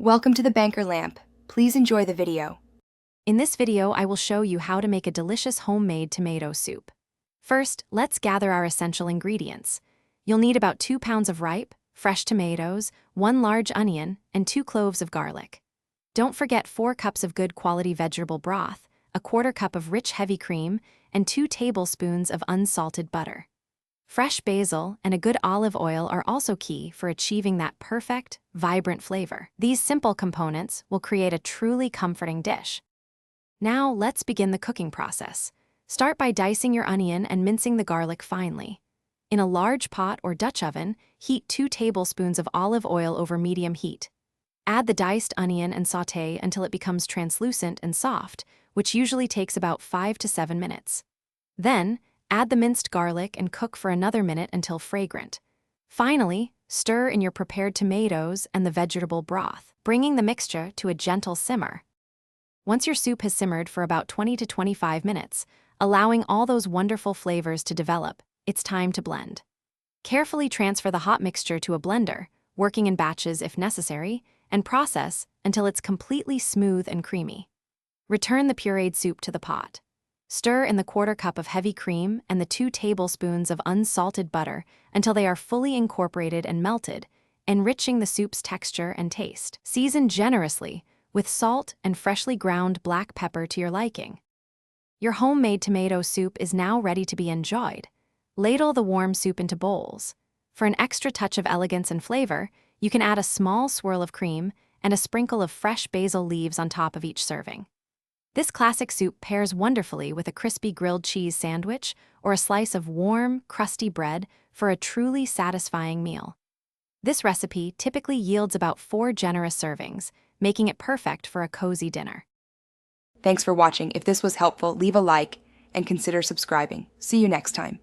Welcome to the Banker Lamp. Please enjoy the video. In this video, I will show you how to make a delicious homemade tomato soup. First, let's gather our essential ingredients. You'll need about 2 pounds of ripe, fresh tomatoes, 1 large onion, and 2 cloves of garlic. Don't forget 4 cups of good quality vegetable broth, a 1/4 cup of rich heavy cream, and 2 tablespoons of unsalted butter. Fresh basil and a good olive oil are also key for achieving that perfect, vibrant flavor. These simple components will create a truly comforting dish. Now let's begin the cooking process. Start by dicing your onion and mincing the garlic finely. In a large pot or Dutch oven, heat 2 tablespoons of olive oil over medium heat. Add the diced onion and sauté until it becomes translucent and soft, which usually takes about 5 to 7 minutes. Then, add the minced garlic and cook for another minute until fragrant. Finally, stir in your prepared tomatoes and the vegetable broth, bringing the mixture to a gentle simmer. Once your soup has simmered for about 20 to 25 minutes, allowing all those wonderful flavors to develop, it's time to blend. Carefully transfer the hot mixture to a blender, working in batches if necessary, and process until it's completely smooth and creamy. Return the pureed soup to the pot. Stir in the 1/4 cup of heavy cream and the 2 tablespoons of unsalted butter until they are fully incorporated and melted, enriching the soup's texture and taste. Season generously with salt and freshly ground black pepper to your liking. Your homemade tomato soup is now ready to be enjoyed. Ladle the warm soup into bowls. For an extra touch of elegance and flavor, you can add a small swirl of cream and a sprinkle of fresh basil leaves on top of each serving. This classic soup pairs wonderfully with a crispy grilled cheese sandwich or a slice of warm, crusty bread for a truly satisfying meal. This recipe typically yields about 4 generous servings, making it perfect for a cozy dinner. Thanks for watching. If this was helpful, leave a like and consider subscribing. See you next time.